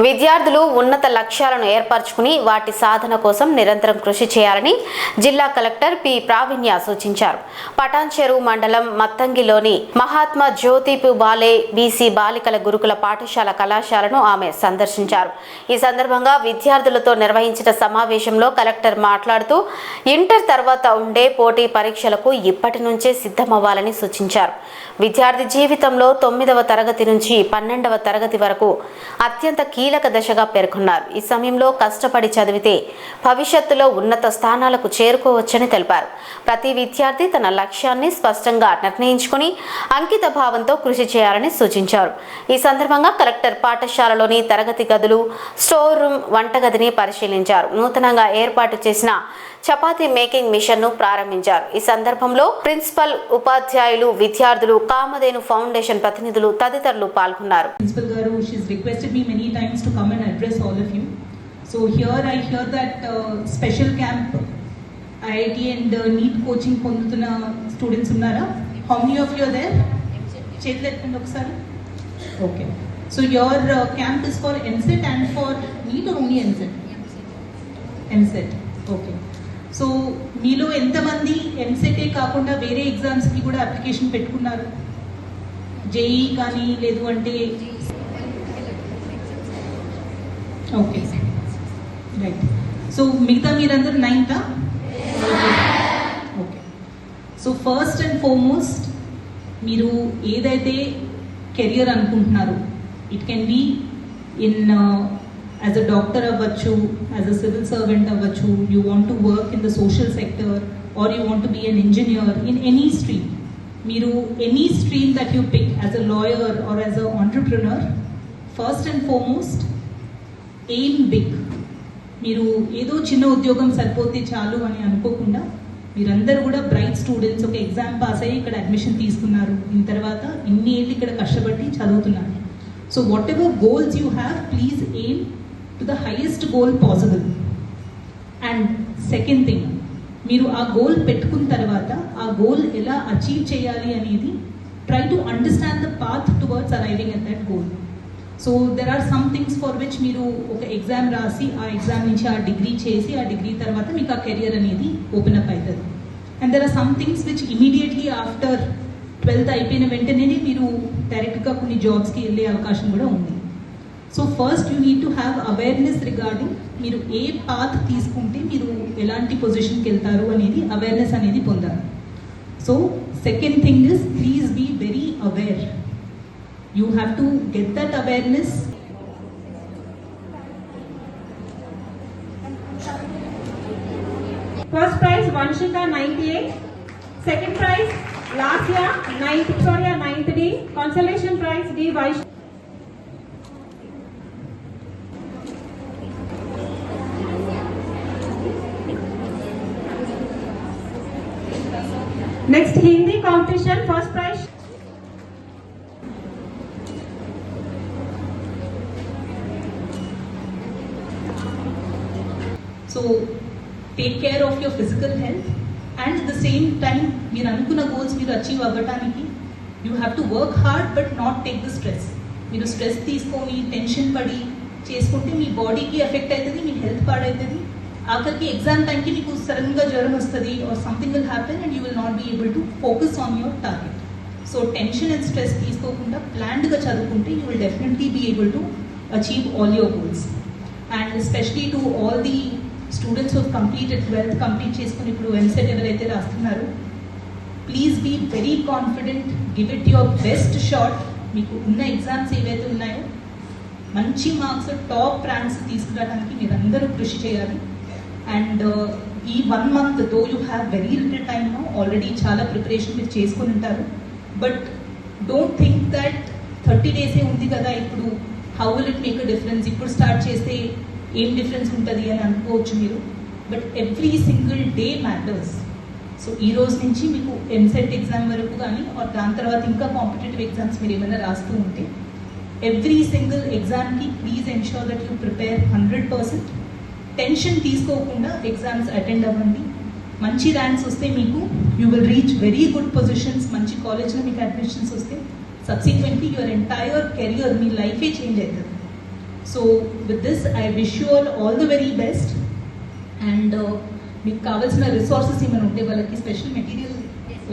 విద్యార్థులు ఉన్నత లక్ష్యాలను ఏర్పరచుకుని వాటి సాధన కోసం నిరంతరం కృషి చేయాలని జిల్లా కలెక్టర్ పి ప్రావీణ్య సూచించారు. పటాన్చెరు మండలం మత్తంగిలోని మహాత్మా జ్యోతిపు బాలే బీసీ బాలికల గురుకుల పాఠశాల కళాశాలను ఆమె సందర్శించారు. ఈ సందర్భంగా విద్యార్థులతో నిర్వహించిన సమావేశంలో కలెక్టర్ మాట్లాడుతూ ఇంటర్ తర్వాత ఉండే పోటీ పరీక్షలకు ఇప్పటి నుంచే సిద్ధమవ్వాలని సూచించారు. విద్యార్థి జీవితంలో 9వ తరగతి నుంచి 12వ తరగతి వరకు అత్యంత కీలక దశగా పేర్కొన్నారు. ఈ సమయంలో కష్టపడి చదివితే భవిష్యత్తులో ఉన్నత స్థానాలకు చేరుకోవచ్చని తెలిపారు. ప్రతి విద్యార్థి తన లక్ష్యాన్ని స్పష్టంగా నిర్ణయించుకుని అంకిత భావంతో కృషి చేయాలని సూచించారు. ఈ సందర్భంగా కలెక్టర్ పాఠశాలలోని తరగతి గదులు, స్టోర్ రూమ్, వంటగదిని పరిశీలించారు. నూతనంగా ఏర్పాటు చేసిన చపాతీ మేకింగ్ మిషన్ ను ప్రారంభించారు. ఈ సందర్భంలో ప్రిన్సిపల్, ఉపాధ్యాయులు, విద్యార్థులు, కామధేను ఫౌండేషన్ ప్రతినిధులు తదితరులు పాల్గొన్నారు. Principal Garu, she's requested me many times to come and address all of you. So here I hear that special camp IIT and NEET coaching పొందుతున్న students ఉన్నారా? How many of you are there? చేతులు ఎత్తండి ఒకసారి. Okay. So your camp is for NCET and for NEET or only NCET? NCET. Okay. So మీలో ఎంతమంది ఎంసెటే కాకుండా వేరే ఎగ్జామ్స్కి కూడా అప్లికేషన్ పెట్టుకున్నారు? జేఈ కానీ లేదు అంటే ఓకే రైట్. సో మిగతా మీరందరూ 9th? Okay. So first and foremost మీరు ఏదైతే కెరియర్ అనుకుంటున్నారో, it can be in as a doctor avvachu, as a civil servant avvachu, you want to work in the social sector or you want to be an engineer in any stream. Meeru any stream that you pick, as a lawyer or as an entrepreneur, first and foremost aim big. Meeru edo chinna udyogam saripothe chalu ani anukokunda మీరందరూ కూడా bright students, ఒక exam pass అయ్యి ఇక్కడ admission తీసుకున్నారు, దీని తర్వాత ఇన్ని ఏళ్ళు ఇక్కడ కష్టపడి చదువుతున్నారు. So what ever goals you have, please aim to the highest goal possible. And second thing, మీరు ఆ గోల్ పెట్టుకున్న తర్వాత ఆ గోల్ ఎలా అచీవ్ చేయాలి అనేది try to understand the path towards arriving at that goal. So there are some things for which మీరు ఒక ఎగ్జామ్ రాసి ఆ ఎగ్జామ్ నుంచి ఆ డిగ్రీ చేసి ఆ డిగ్రీ తర్వాత మీకు ఆ కెరియర్ అనేది ఓపెన్ అప్ అవుతుంది. And there are some things which immediately after 12th అయిపోయిన వెంటనే మీరు డైరెక్ట్గా కొన్ని జాబ్స్కి వెళ్ళే అవకాశం కూడా ఉంది. So first you need to have awareness regarding మీరు ఏ పాత్ తీసుకుంటే మీరు ఎలాంటి పొజిషన్కి వెళ్తారు అనేది అవేర్నెస్ అనేది పొందాలి. So second thing is please be very aware. You have to get that awareness. First prize Vanshika 98, second prize Lasya 9th Victoria 9th D, consolation prize D Vaish. Next Hindi competition, first prize so take care of your physical health and the same time మీరు అనుకున్న goals మీరు achieve అవ్వడానికి you have to work hard but not take the stress. మీరు stress తీసుకొని tension పడి చేసుకుంటే మీ బాడీకి effect అవుతుంది, మీ హెల్త్ పాడవుతుంది. ఆఖరికి ఎగ్జామ్ టైంకి మీకు సడన్గా జ్వరం వస్తుంది or something will happen and you will not be able to focus on your target. So tension and stress తీసుకోకుండా ప్లాన్డ్గా చదువుకుంటే you will definitely be able to achieve all your goals. And especially to all the students who completed 12th complete చేసుకుని ఇప్పుడు ఎంసెట్ ఎవరైతే రాస్తున్నారో, please be very confident, give it your best shot. మీకు ఉన్న exams ఏవైతే ఉన్నాయో మంచి మార్క్స్, టాప్ ర్యాంక్స్ తీసుకురావడానికి మీరందరూ కృషి చేయాలి. అండ్ ఈ 1 month though you have very little time no, already చాలా ప్రిపరేషన్ మీరు చేసుకుని ఉంటారు. But don't think that 30 days ఉంది కదా, ఇప్పుడు how will it make a difference, ఇప్పుడు స్టార్ట్ చేస్తే ఏం డిఫరెన్స్ ఉంటుంది అని అనుకోవచ్చు మీరు. But every single day matters. So ఈ రోజు నుంచి మీకు ఎంసెట్ ఎగ్జామ్ వరకు కానీ దాని తర్వాత ఇంకా కాంపిటేటివ్ ఎగ్జామ్స్ మీరు ఏమైనా రాస్తూ ఉంటే ఎవ్రీ సింగిల్ ఎగ్జామ్కి please ensure that you prepare 100%. Tension తీసుకోకుండా ఎగ్జామ్స్ అటెండ్ అవ్వండి. మంచి ర్యాంక్స్ వస్తే మీకు you will reach very good positions. మంచి కాలేజ్లో మీకు అడ్మిషన్స్ వస్తే సబ్సిక్వెంట్లీ యువర్ ఎంటైర్ కెరియర్, మీ లైఫే చేంజ్ అవుతుంది. So with this I wish you all the very best. And మీకు కావాల్సిన రిసోర్సెస్ ఏమైనా ఉంటే వాళ్ళకి స్పెషల్ మెటీరియల్